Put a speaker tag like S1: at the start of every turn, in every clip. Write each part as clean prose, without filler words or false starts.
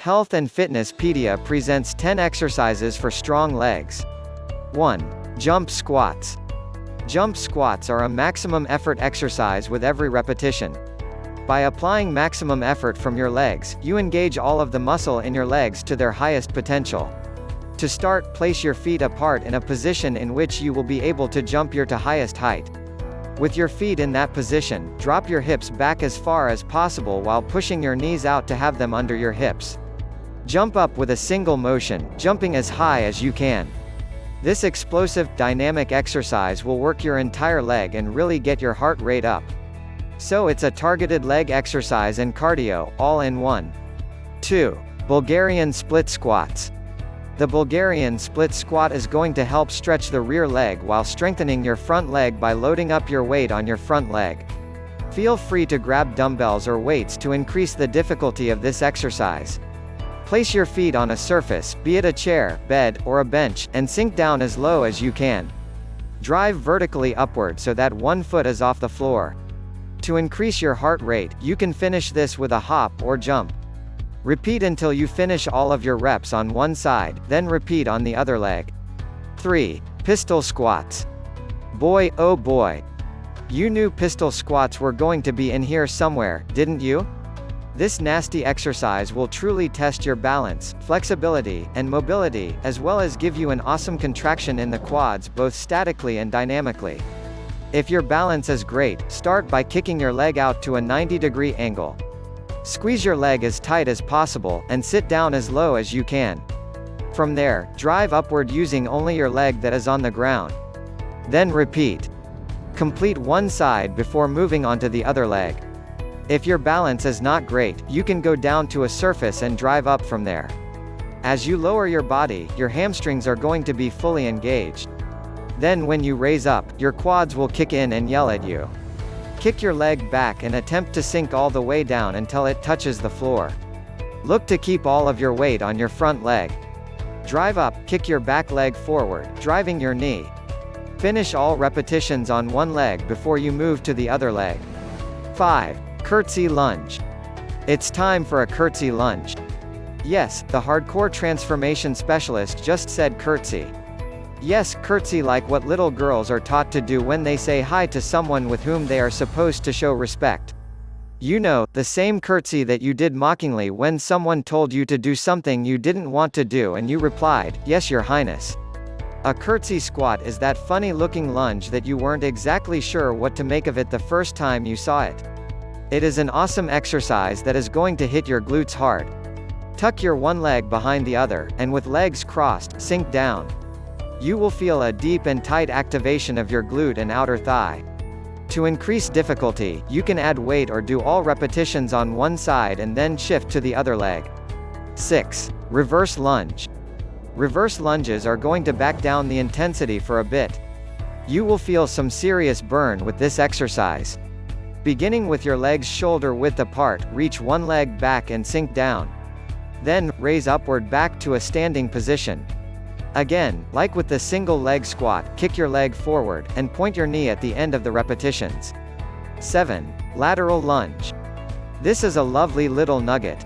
S1: Health and Fitness Pedia presents 10 exercises for strong legs. 1. Jump squats. Jump squats are a maximum effort exercise with every repetition. By applying maximum effort from your legs, you engage all of the muscle in your legs to their highest potential. To start, place your feet apart in a position in which you will be able to jump to highest height. With your feet in that position, drop your hips back as far as possible while pushing your knees out to have them under your hips. Jump up with a single motion, jumping as high as you can. This explosive, dynamic exercise will work your entire leg and really get your heart rate up. So it's a targeted leg exercise and cardio, all in one. 2. Bulgarian split squats. The Bulgarian split squat is going to help stretch the rear leg while strengthening your front leg by loading up your weight on your front leg. Feel free to grab dumbbells or weights to increase the difficulty of this exercise. Place your feet on a surface, be it a chair, bed, or a bench, and sink down as low as you can. Drive vertically upward so that one foot is off the floor. To increase your heart rate, you can finish this with a hop or jump. Repeat until you finish all of your reps on one side, then repeat on the other leg. 3. Pistol squats. Boy, oh boy. You knew pistol squats were going to be in here somewhere, didn't you? This nasty exercise will truly test your balance, flexibility, and mobility, as well as give you an awesome contraction in the quads both statically and dynamically. If your balance is great, start by kicking your leg out to a 90-degree angle. Squeeze your leg as tight as possible, and sit down as low as you can. From there, drive upward using only your leg that is on the ground. Then repeat. Complete one side before moving on to the other leg. If your balance is not great, you can go down to a surface and drive up from there. As you lower your body, your hamstrings are going to be fully engaged. Then when you raise up, your quads will kick in and yell at you. Kick your leg back and attempt to sink all the way down until it touches the floor. Look to keep all of your weight on your front leg. Drive up, kick your back leg forward, driving your knee. Finish all repetitions on one leg before you move to the other leg. 5. Curtsy lunge. It's time for a curtsy lunge. Yes, the hardcore transformation specialist just said curtsy. Yes, curtsy, like what little girls are taught to do when they say hi to someone with whom they are supposed to show respect. You know, the same curtsy that you did mockingly when someone told you to do something you didn't want to do and you replied, "Yes, Your Highness." A curtsy squat is that funny-looking lunge that you weren't exactly sure what to make of it the first time you saw it. It is an awesome exercise that is going to hit your glutes hard. Tuck your one leg behind the other, and with legs crossed, sink down. You will feel a deep and tight activation of your glute and outer thigh. To increase difficulty, you can add weight or do all repetitions on one side and then shift to the other leg. 6. Reverse lunge. Reverse lunges are going to back down the intensity for a bit. You will feel some serious burn with this exercise. Beginning with your legs shoulder width apart, reach one leg back and sink down. Then, raise upward back to a standing position. Again, like with the single leg squat, kick your leg forward, and point your knee at the end of the repetitions. 7. Lateral lunge. This is a lovely little nugget.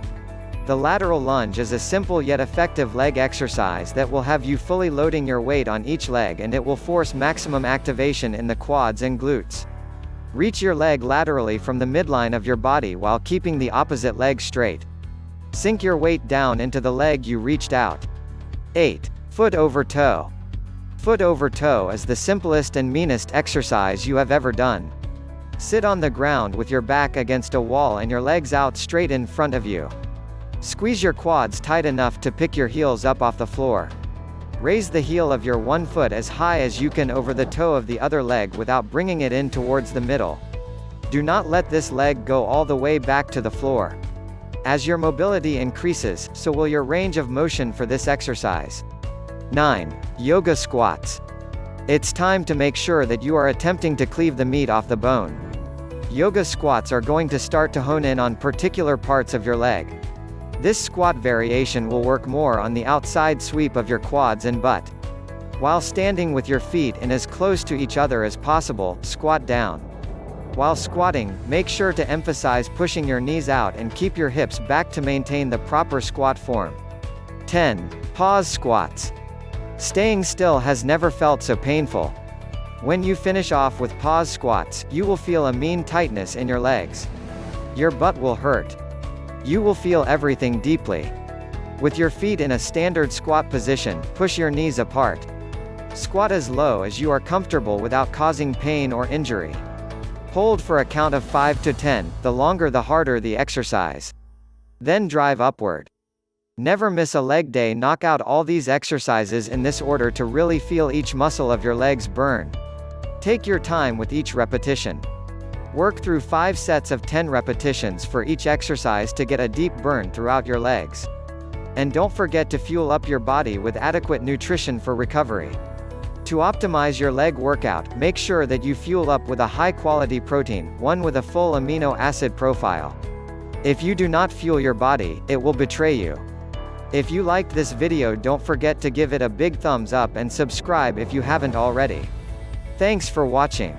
S1: The lateral lunge is a simple yet effective leg exercise that will have you fully loading your weight on each leg, and it will force maximum activation in the quads and glutes. Reach your leg laterally from the midline of your body while keeping the opposite leg straight. Sink your weight down into the leg you reached out. 8. Foot over toe. Foot over toe is the simplest and meanest exercise you have ever done. Sit on the ground with your back against a wall and your legs out straight in front of you. Squeeze your quads tight enough to pick your heels up off the floor. Raise the heel of your one foot as high as you can over the toe of the other leg without bringing it in towards the middle. Do not let this leg go all the way back to the floor. As your mobility increases, so will your range of motion for this exercise. 9. Yoga squats. It's time to make sure that you are attempting to cleave the meat off the bone. Yoga squats are going to start to hone in on particular parts of your leg. This squat variation will work more on the outside sweep of your quads and butt. While standing with your feet in as close to each other as possible, squat down. While squatting, make sure to emphasize pushing your knees out and keep your hips back to maintain the proper squat form. 10. Pause squats. Staying still has never felt so painful. When you finish off with pause squats, you will feel a mean tightness in your legs. Your butt will hurt. You will feel everything deeply. With your feet in a standard squat position, push your knees apart. Squat as low as you are comfortable without causing pain or injury. Hold for a count of 5 to 10, the longer the harder the exercise. Then drive upward. Never miss a leg day. Knock out all these exercises in this order to really feel each muscle of your legs burn. Take your time with each repetition. Work through 5 sets of 10 repetitions for each exercise to get a deep burn throughout your legs. And don't forget to fuel up your body with adequate nutrition for recovery. To optimize your leg workout, make sure that you fuel up with a high-quality protein, one with a full amino acid profile. If you do not fuel your body, it will betray you. If you liked this video, don't forget to give it a big thumbs up and subscribe if you haven't already. Thanks for watching.